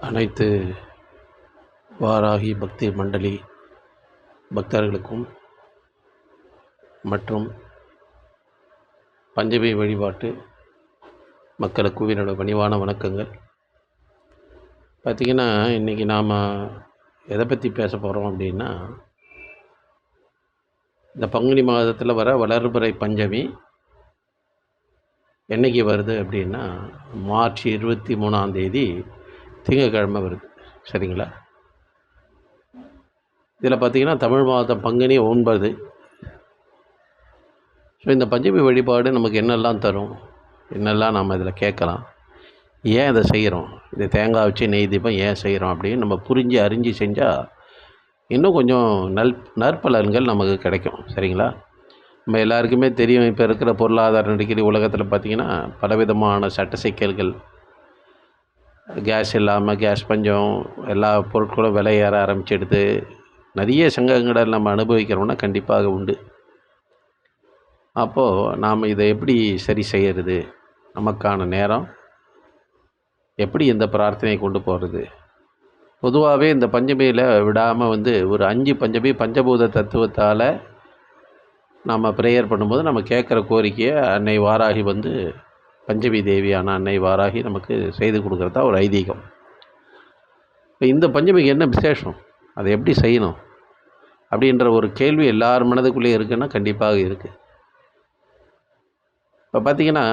அனைத்து வாராகி பக்தி மண்டலி பக்தர்களுக்கும் மற்றும் பஞ்சமி வழிபாட்டு மக்களுக்கும் என்னோட பணிவான வணக்கங்கள். பார்த்திங்கன்னா, இன்றைக்கி நாம் எதை பற்றி பேச போகிறோம் அப்படின்னா, இந்த பங்குனி மாதத்தில் வர வளர்பிறை பஞ்சமி என்றைக்கு வருது அப்படின்னா, மார்ச் 23 திங்கட்கிழமை வருது. சரிங்களா? இதில் பார்த்திங்கன்னா தமிழ் மாதம் பங்குனி 9. ஸோ இந்த பஞ்சமி வழிபாடு நமக்கு என்னெல்லாம் தரும், என்னெல்லாம் நாம் இதில் கேட்கலாம், ஏன் இதை செய்கிறோம், இந்த தேங்காய் வச்சு நெய் தீபம் ஏன் செய்கிறோம் அப்படின்னு நம்ம புரிஞ்சு அறிஞ்சு செஞ்சால் இன்னும் கொஞ்சம் நற்பலன்கள் நமக்கு கிடைக்கும். சரிங்களா? நம்ம எல்லாருக்குமே தெரியும், இப்போ இருக்கிற பொருளாதார நெருக்கடி உலகத்தில் பார்த்திங்கன்னா பலவிதமான சட்ட சிக்கல்கள், கேஸ் இல்லாமல் கேஸ் பஞ்சம், எல்லா பொருட்களும் விலை ஏற ஆரம்பிச்சிடுது. நிறைய சங்கங்களை நம்ம அனுபவிக்கிறோம்னா கண்டிப்பாக உண்டு. அப்போது நாம் இதை எப்படி சரி செய்கிறது, நமக்கான நேரம் எப்படி இந்த பிரார்த்தனையை கொண்டு போகிறது. பொதுவாகவே இந்த பஞ்சமியில் விடாமல் ஒரு 5 பஞ்சமி பஞ்சபூத தத்துவத்தால் நாம் ப்ரேயர் பண்ணும்போது நம்ம கேட்குற கோரிக்கையை அன்னை வாராகி பஞ்சமி தேவியான அன்னை வாராகி நமக்கு செய்து கொடுக்குறதா ஒரு ஐதீகம். இப்போ இந்த பஞ்சமிக்கு என்ன விசேஷம், அதை எப்படி செய்யணும் அப்படின்ற ஒரு கேள்வி எல்லார் மனதுக்குள்ளேயும் இருக்குன்னா கண்டிப்பாக இருக்குது. இப்போ பார்த்திங்கன்னா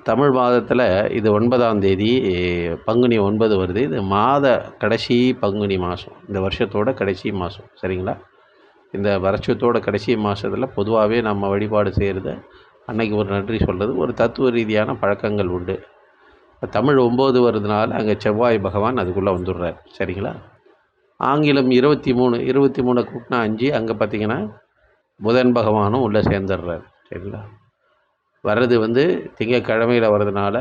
தமிழ் மாதத்தில் இது 9 பங்குனி 9 வருது. இது மாத கடைசி பங்குனி மாதம், இந்த வருஷத்தோட கடைசி மாதம். சரிங்களா? இந்த வருஷத்தோட கடைசி மாதத்தில் பொதுவாகவே நம்ம வழிபாடு செய்கிறது, அன்னைக்கு ஒரு நன்றி சொல்கிறது, ஒரு தத்துவ ரீதியான பழக்கங்கள் உண்டு. தமிழ் 9 வருதுனால அங்கே செவ்வாய் பகவான் அதுக்குள்ளே வந்துடுறார். சரிங்களா? ஆங்கிலம் 23 கூட்டினா 5, அங்கே பார்த்திங்கன்னா புதன் பகவானும் உள்ளே சேர்ந்துடுறார். சரிங்களா? வர்றது திங்கக்கிழமையில் வர்றதுனால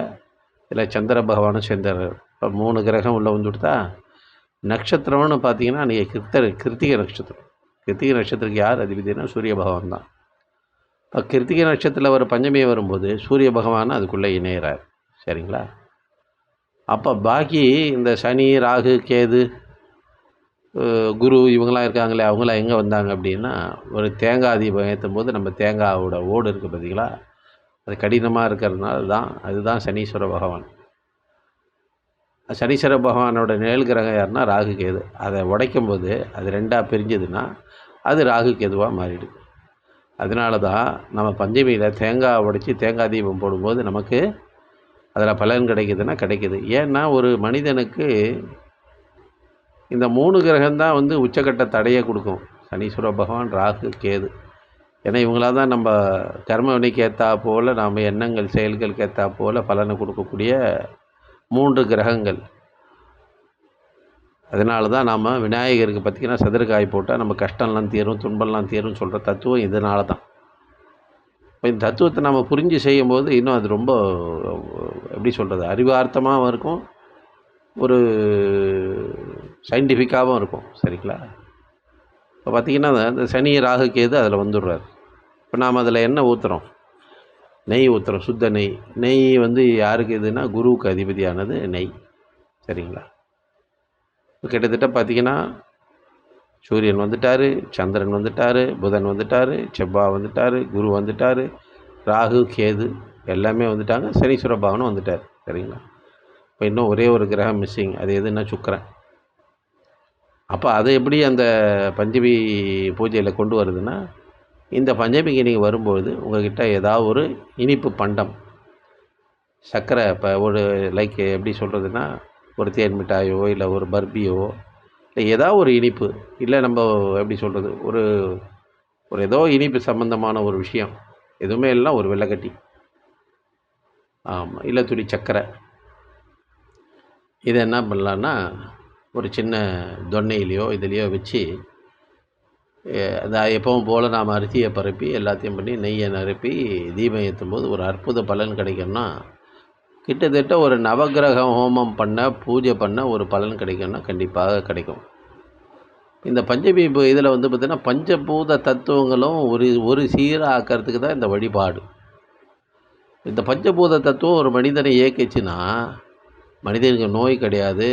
இதில் சந்திர பகவானும் சேர்ந்துடுறார். இப்போ 3 கிரகம் உள்ளே வந்துவிட்டா, நட்சத்திரம்னு பார்த்திங்கன்னா அன்றைக்கி கிருத்திகை நட்சத்திரம். கிருத்திகை நட்சத்திரத்துக்கு யார் அதிபதினா சூரிய பகவான் தான். இப்போ கிருத்திகை நட்சத்திரத்தில் வர பஞ்சமி வரும்போது சூரிய பகவான் அதுக்குள்ளே இணையிறார். சரிங்களா? அப்போ பாக்கி இந்த சனி, ராகு, கேது, குரு இவங்களாம் இருக்காங்களே, அவங்களாம் எங்கே வந்தாங்க அப்படின்னா, ஒரு தேங்காய் தீபம் ஏற்றும் போது நம்ம தேங்காவோட ஓடு இருக்குது பார்த்திங்களா, அது கடினமாக இருக்கிறதுனால தான், அதுதான் சனீஸ்வர பகவான். சனீஸ்வர பகவானோட நிழல் கிரகம் யாருன்னா ராகு கேது. அதை உடைக்கும் போது அது 2ஆக பிரிஞ்சதுன்னா அது ராகு கேதுவாக மாறிடுது. அதனால தான் நம்ம பஞ்சமியில் தேங்காய் உடைச்சி தேங்காய் தீபம் போடும்போது நமக்கு அதில் பலன் கிடைக்குதுன்னா கிடைக்குது. ஏன்னா ஒரு மனிதனுக்கு இந்த 3 கிரகம்தான் உச்சக்கட்ட தடையை கொடுக்கும். சனீஸ்வர பகவான், ராகு, கேது. ஏன்னா இவங்களாக தான் நம்ம கர்ம வினைக்கு ஏற்றா போல், நாம் எண்ணங்கள் செயல்களுக்கு ஏற்றா போல் பலனை கொடுக்கக்கூடிய 3 கிரகங்கள். அதனால தான் நாம் விநாயகருக்கு பார்த்திங்கன்னா சதுரக்காய் போட்டால் நம்ம கஷ்டம்லாம் தீரும், துன்பம்லாம் தீரும்னு சொல்கிற தத்துவம் இதனால தான். இப்போ இந்த தத்துவத்தை நம்ம புரிஞ்சு செய்யும்போது இன்னும் அது ரொம்ப எப்படி சொல்கிறது, அறிவார்த்தமாகவும் இருக்கும், ஒரு சயின்டிஃபிக்காகவும் இருக்கும். சரிங்களா? இப்போ பார்த்திங்கன்னா இந்த சனி, ராகு, கேது அதில் வந்துடுறாரு. இப்போ நாம் அதில் என்ன ஊற்றுறோம், நெய் ஊற்றுறோம், சுத்த நெய். நெய் யாருக்கு இதுன்னா குருவுக்கு அதிபதியானது நெய். சரிங்களா? இப்போ கிட்டத்தட்ட பார்த்திங்கன்னா சூரியன் வந்துட்டார், சந்திரன் வந்துட்டார், புதன் வந்துட்டார், செவ்வாய் வந்துட்டார், குரு வந்துட்டார், ராகு, கேது எல்லாமே வந்துட்டாங்க, சனீஸ்வர பகவானும் வந்துட்டார். சரிங்களா? இப்போ இன்னும் ஒரே ஒரு கிரகம் மிஸ்ஸிங், அது எதுன்னா சுக்கிரன். அப்போ அதை எப்படி அந்த பஞ்சமி பூஜையில் கொண்டு வருதுன்னா, இந்த பஞ்சமிக்கு நீங்கள் வரும்போது உங்கள்கிட்ட ஏதாவது ஒரு இனிப்பு பண்டம், சர்க்கரை, இப்போ ஒரு லைக் எப்படி சொல்கிறதுன்னா ஒரு தேன் மிட்டாயோ இல்லை ஒரு பர்பியோ இல்லை ஏதாவது ஒரு இனிப்பு, இல்லை நம்ம எப்படி சொல்கிறது, ஒரு ஏதோ இனிப்பு சம்மந்தமான ஒரு விஷயம், எதுவுமே இல்லைனா ஒரு வெள்ளைக்கட்டி, ஆமாம், இல்லை துளி சர்க்கரை, இதை என்ன பண்ணலான்னா ஒரு சின்ன தொன்னையிலையோ இதுலேயோ வச்சு, அதை எப்பவும் போல் நாம் அரிசியை பரப்பி எல்லாத்தையும் பண்ணி நெய்யை நிரப்பி தீபம் ஏற்றும்போது ஒரு அற்புத பலன் கிடைக்கும்னா, கிட்டத்தட்ட ஒரு நவகிரக ஹோமம் பண்ண, பூஜை பண்ண ஒரு பலன் கிடைக்கும்னா கண்டிப்பாக கிடைக்கும். இந்த பஞ்சமி இதில் பார்த்திங்கன்னா பஞ்சபூத தத்துவங்களும் ஒரு சீராக ஆக்கிறதுக்கு தான் இந்த வழிபாடு. இந்த பஞ்சபூத தத்துவம் ஒரு மனிதனை இயக்கிச்சுன்னா மனிதனுக்கு நோய் கிடையாது,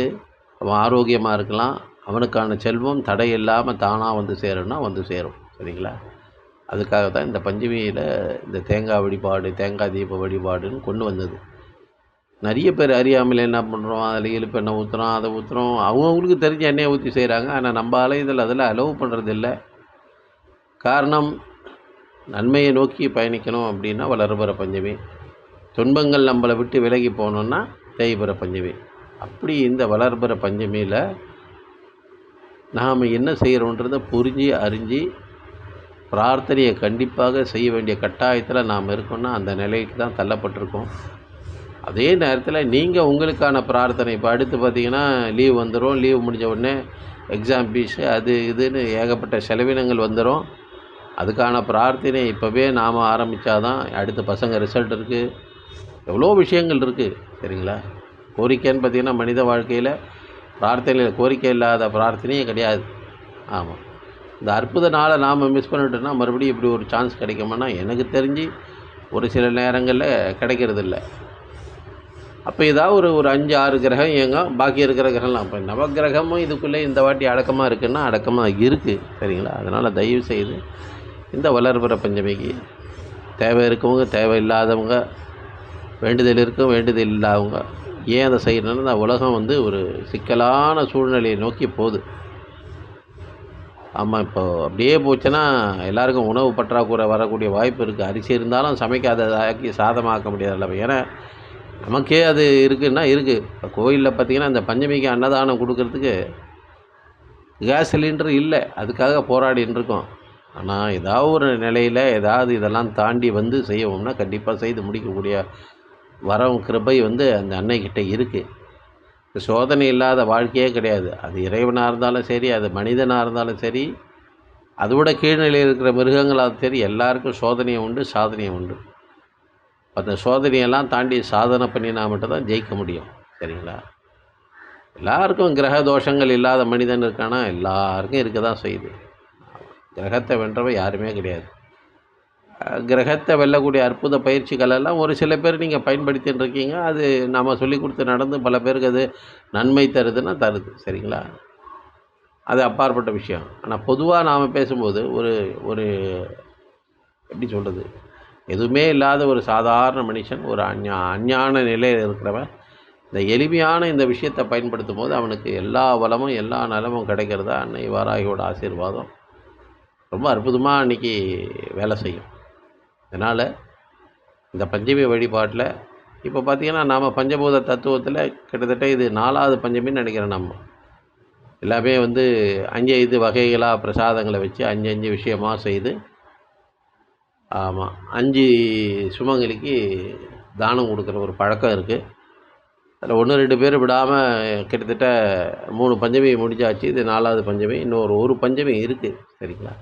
அவன் ஆரோக்கியமாக இருக்கலாம். அவனுக்கான செல்வம் தடை இல்லாமல் தானாக வந்து சேரும்னா வந்து சேரும். சரிங்களா? அதுக்காக தான் இந்த பஞ்சமியில் இந்த தேங்காய் வழிபாடு, தேங்காய் தீப வழிபாடுன்னு கொண்டு வந்தது. நிறைய பேர் அறியாமையில் என்ன பண்ணுறோம், அதில் இழுப்பெண்ணெய் ஊற்றுறோம், அதை ஊற்றுறோம். அவங்கவுங்களுக்கு தெரிஞ்ச எண்ணெயை ஊற்றி செய்கிறாங்க. ஆனால் நம்ம ஆலயத்தில் அதில் அலோவ் பண்ணுறதில்ல. காரணம், நன்மையை நோக்கி பயணிக்கணும் அப்படின்னா வளர்பிற பஞ்சமி, துன்பங்கள் நம்மளை விட்டு விலகி போகணுன்னா தேய்பிற பஞ்சமி. அப்படி இந்த வளர்பிற பஞ்சமியில் நாம் என்ன செய்கிறோன்றதை புரிஞ்சு அறிஞ்சு பிரார்த்தனையை கண்டிப்பாக செய்ய வேண்டிய கட்டாயத்தில் நாம் இருக்கோம்னா அந்த நிலைக்கு தான் தள்ளப்பட்டிருக்கோம். அதே நேரத்தில் நீங்கள் உங்களுக்கான பிரார்த்தனை, இப்போ அடுத்து பார்த்திங்கன்னா லீவ் வந்துடும். லீவ் முடிஞ்ச உடனே எக்ஸாம் ஃபீஸு அது இதுன்னு ஏகப்பட்ட செலவினங்கள் வந்துடும். அதுக்கான பிரார்த்தனை இப்போவே நாம் ஆரம்பித்தா தான் அடுத்த பசங்க ரிசல்ட் இருக்குது, எவ்வளோ விஷயங்கள் இருக்குது. சரிங்களா? கோரிக்கைன்னு பார்த்திங்கன்னா மனித வாழ்க்கையில் பிரார்த்தனையில் கோரிக்கை இல்லாத பிரார்த்தனையே கிடையாது. ஆமாம், இந்த அற்புத நாளை நாம் மிஸ் பண்ணிட்டோன்னா மறுபடியும் இப்படி ஒரு சான்ஸ் கிடைக்குமானா எனக்கு தெரிஞ்சு ஒரு சில நேரங்களில் கிடைக்கிறதில்ல. அப்போ ஏதாவது ஒரு 5-6 கிரகம் இயங்கும், பாக்கி இருக்கிற கிரகம்லாம் இப்போ நவகிரகமும் இதுக்குள்ளே இந்த வாட்டி அடக்கமாக இருக்குன்னா அடக்கமாக இருக்குது. சரிங்களா? அதனால் தயவு செய்து இந்த வளர்பிற பஞ்சமிக்கு தேவை இருக்கவங்க, தேவை இல்லாதவங்க, வேண்டுதல் இருக்கும், வேண்டுதல் இல்லாதவங்க ஏன் அதை செய்யணும்னா இந்த உலகம் வந்து ஒரு சிக்கலான சூழ்நிலையை நோக்கி போகுது. ஆமாம், இப்போ அப்படியே போச்சுன்னா எல்லாருக்கும் உணவு பற்றாக்குறை வரக்கூடிய வாய்ப்பு இருக்குது. அரிசி இருந்தாலும் சமைக்காததாக்கி சாதமாக்க முடியாதுல்ல. ஏன்னா நமக்கே அது இருக்குன்னா இருக்குது. இப்போ கோயிலில் பார்த்திங்கன்னா இந்த பஞ்சமிக்கு அன்னதானம் கொடுக்கறதுக்கு கேஸ் சிலிண்டர் இல்லை, அதுக்காக போராடின்னு இருக்கோம். ஆனால் ஏதாவது ஒரு நிலையில் ஏதாவது இதெல்லாம் தாண்டி வந்து செய்வோம்னா கண்டிப்பாக செய்து முடிக்கக்கூடிய வரம் கிருபை வந்து அந்த அன்னைக்கிட்ட இருக்குது. சோதனை இல்லாத வாழ்க்கையே கிடையாது. அது இறைவனாக இருந்தாலும் சரி, அது மனிதனாக இருந்தாலும் சரி, அதோட கீழ்நிலையில் இருக்கிற மிருகங்களாக சரி, எல்லாருக்கும் சோதனையும் உண்டு, சாதனையும் உண்டு. அந்த சோதனையெல்லாம் தாண்டி சாதனை பண்ணினா மட்டும்தான் ஜெயிக்க முடியும். சரிங்களா? எல்லாருக்கும் கிரக தோஷங்கள் இல்லாத மனிதன் இருக்கானா? எல்லாருக்கும் இருக்க தான் செய்யுது. கிரகத்தை வென்றவை யாருமே கிடையாது. கிரகத்தை வெல்லக்கூடிய அற்புத பயிற்சிகள் எல்லாம் ஒரு சில பேர் நீங்கள் பயன்படுத்தின்னு இருக்கீங்க. அது நம்ம சொல்லி கொடுத்து நடந்து பல பேருக்கு அது நன்மை தருதுன்னா தருது. சரிங்களா? அது அப்பாற்பட்ட விஷயம். ஆனால் பொதுவாக நாம் பேசும்போது ஒரு ஒரு எப்படி சொல்கிறது, எதுவுமே இல்லாத ஒரு சாதாரண மனுஷன், ஒரு அஞ்ஞான நிலையில் இருக்கிறவன் இந்த எளிமையான இந்த விஷயத்தை பயன்படுத்தும் போது அவனுக்கு எல்லா வளமும் எல்லா நலமும் கிடைக்கிறதா அன்னை வாராகியோட ஆசீர்வாதம் ரொம்ப அற்புதமாக அன்றைக்கி வேலை செய்யும். அதனால் இந்த பஞ்சமி வழிபாட்டில் இப்போ பார்த்திங்கன்னா நாம் பஞ்சபூத தத்துவத்தில் கிட்டத்தட்ட இது 4வது பஞ்சமின்னு நினைக்கிறேன். நம்ம எல்லாமே வந்து 5 வகைகளாக பிரசாதங்களை வச்சு 5 விஷயமாக செய்து, ஆமாம், 5 சுமங்கலிக்கு தானம் கொடுக்குற ஒரு பழக்கம் இருக்குது. அதில் 1-2 பேர் விடாமல் கிட்டத்தட்ட 3 பஞ்சமி முடிஞ்சாச்சு. இது 4வது பஞ்சமி. இன்னொரு ஒரு பஞ்சமி இருக்குது. சரிங்களா?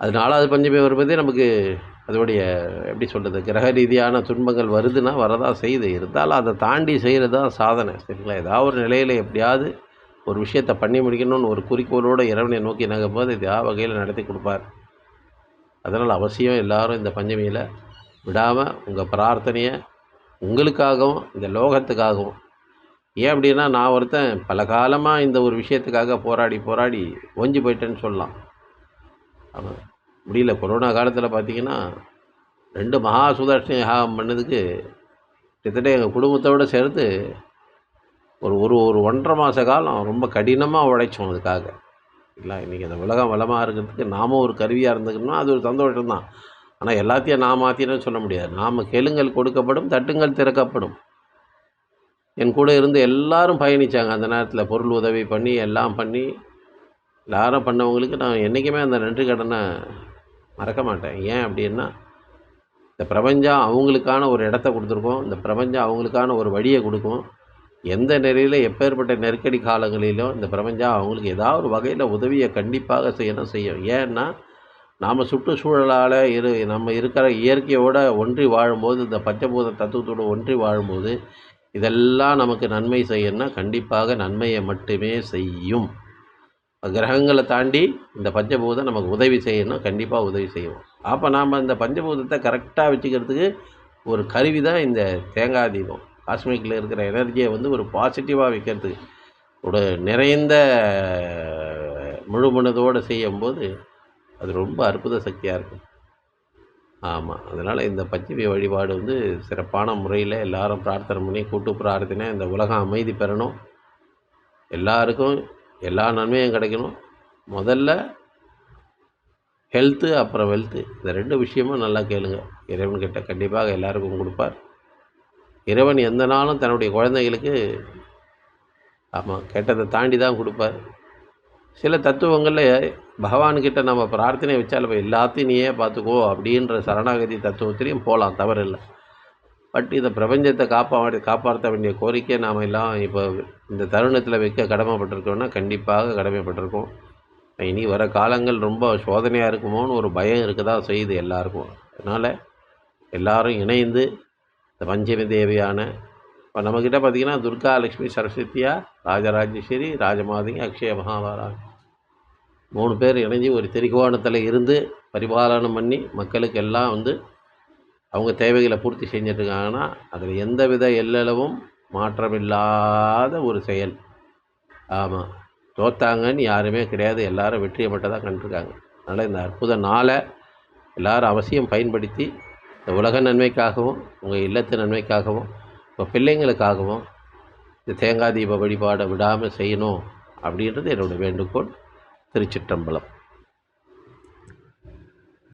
அது 4வது பஞ்சமி வரும்போதே நமக்கு அதோடைய எப்படி சொல்கிறது, கிரக ரீதியான துன்பங்கள் வருதுன்னா வரதான் செய்யுது. இருந்தாலும் அதை தாண்டி செய்கிறது தான் சாதனை. சரிங்களா? ஏதாவது ஒரு நிலையில் எப்படியாவது ஒரு விஷயத்தை பண்ணி முடிக்கணும்னு ஒரு குறிக்கோளோடு இறைவனை நோக்கி நகரும்போது இது வகையில் நடத்தி கொடுப்பார். அதனால் அவசியம் எல்லோரும் இந்த பஞ்சமியில் விடாமல் உங்கள் பிரார்த்தனையை உங்களுக்காகவும் இந்த லோகத்துக்காகவும், ஏன் அப்படின்னா நான் ஒருத்தன் பல காலமாக இந்த ஒரு விஷயத்துக்காக போராடி ஓஞ்சி போயிட்டேன்னு சொல்லலாம். ஆமாம், முடியல. கொரோனா காலத்தில் பார்த்திங்கன்னா 2 மகா சுதர்ஷன யாகம் பண்ணதுக்கு கிட்டத்தட்ட எங்கள் குடும்பத்தோடு சேர்த்து ஒரு 1.5 மாத காலம் ரொம்ப கடினமாக உழைச்சோம் அதுக்காக. இல்லை, இன்றைக்கி அந்த உலகம் வளமாக இருக்கிறதுக்கு நாமும் ஒரு கருவியாக இருந்துக்கணும்னா அது ஒரு சந்தோஷம்தான். ஆனால் எல்லாத்தையும் நான் மாற்றினேன்னு சொல்ல முடியாது. நாம் கேளுங்கள் கொடுக்கப்படும், தட்டுங்கள் திறக்கப்படும். என் கூட இருந்து எல்லாரும் பயணித்தாங்க அந்த நேரத்தில். பொருள் உதவி பண்ணி எல்லாம் பண்ணி எல்லாரும் பண்ணவங்களுக்கு நான் என்றைக்குமே அந்த நன்றி கடனை மறக்க மாட்டேன். ஏன் அப்படின்னா இந்த பிரபஞ்சம் அவங்களுக்கான ஒரு இடத்த கொடுத்துருக்கோம். இந்த பிரபஞ்சம் அவங்களுக்கான ஒரு வழியை கொடுக்கும். எந்த நிலையில் எப்பேற்பட்ட நெருக்கடி காலங்களிலும் இந்த பிரபஞ்சம் அவங்களுக்கு ஏதாவது ஒரு வகையில் உதவியை கண்டிப்பாக செய்யும். ஏன்னா நாம் சுற்றுச்சூழலால் நம்ம இருக்கிற இயற்கையோடு ஒன்றி வாழும்போது, இந்த பஞ்சபூத தத்துவத்தோடு ஒன்றி வாழும்போது இதெல்லாம் நமக்கு நன்மை செய்யணும்னா கண்டிப்பாக நன்மையை மட்டுமே செய்யும். கிரகங்களை தாண்டி இந்த பஞ்சபூதம் நமக்கு உதவி செய்யணும், கண்டிப்பாக உதவி செய்யும். அப்போ நாம் இந்த பஞ்சபூதத்தை கரெக்டாக வச்சுக்கிறதுக்கு ஒரு கருவி தான் இந்த தேங்காய் தீபம். காஸ்மிக்கில் இருக்கிற எனர்ஜியை வந்து ஒரு பாசிட்டிவாக வைக்கிறதுக்கு ஒரு நிறைந்த முழு மனதோடு செய்யும்போது அது ரொம்ப அற்புத சக்தியாக இருக்கும். ஆமாம், அதனால் இந்த பஞ்சமி வழிபாடு வந்து சிறப்பான முறையில் எல்லாரும் பிரார்த்தனை பண்ணி கூட்டு பிரார்த்தனை இந்த உலகம் அமைதி பெறணும், எல்லாருக்கும் எல்லா நன்மையும் கிடைக்கணும். முதல்ல ஹெல்த்து, அப்புறம் வெல்த்து, இந்த 2 விஷயமும் நல்லா கேளுங்க. இறைவன்கிட்ட கண்டிப்பாக எல்லாருக்கும் கொடுப்பார். இறைவன் எந்த நாளும் தன்னுடைய குழந்தைகளுக்கு கேட்டதை தாண்டி தான் கொடுப்பார். சில தத்துவங்களில் பகவான்கிட்ட நம்ம பிரார்த்தனை வச்சால் இப்போ எல்லாத்தையும் நீயே பார்த்துக்கோ அப்படின்ற சரணாகதி தத்துவத்திலையும் போகலாம், தவறில்லை. பட் இந்த பிரபஞ்சத்தை காப்பாற்ற வேண்டிய கோரிக்கை நாம் எல்லாம் இப்போ இந்த தருணத்தில் வைக்க கடமைப்பட்டிருக்கோம்னா கண்டிப்பாக கடமைப்பட்டிருக்கோம். இனி வர காலங்கள் ரொம்ப சோதனையாக இருக்குமோன்னு ஒரு பயம் இருக்க தான் செய்யுது எல்லாருக்கும். அதனால் எல்லோரும் இணைந்து இந்த பஞ்சமி தேவியான இப்போ நம்மக்கிட்ட பார்த்திங்கன்னா துர்கா, லக்ஷ்மி, சரஸ்வதியா, ராஜராஜேஸ்வரி, ராஜமாதங்கி, அக்ஷய மகாபாராகி 3 பேர் இணைஞ்சு ஒரு திரிகோணத்தில் இருந்து பரிபாலனம் பண்ணி மக்களுக்கு எல்லாம் வந்து அவங்க தேவைகளை பூர்த்தி செஞ்சிட்ருக்காங்கன்னா அதில் எந்தவித எல்லளவும் மாற்றமில்லாத ஒரு செயல். ஆமாம், தோத்தாங்கன்னு யாருமே கிடையாது, எல்லாரும் வெற்றியை மட்டும் தான் கண்டிருக்காங்க. அதனால் இந்த அற்புத நாளை எல்லோரும் அவசியம் பயன்படுத்தி இந்த உலக நன்மைக்காகவும் உங்கள் இல்லத்து நன்மைக்காகவும் உங்கள் பிள்ளைங்களுக்காகவும் இந்த தேங்காய் தீப வழிபாடை விடாமல் செய்யணும் அப்படின்றது என்னோடய வேண்டுகோள். திருச்சிற்றம்பலம்.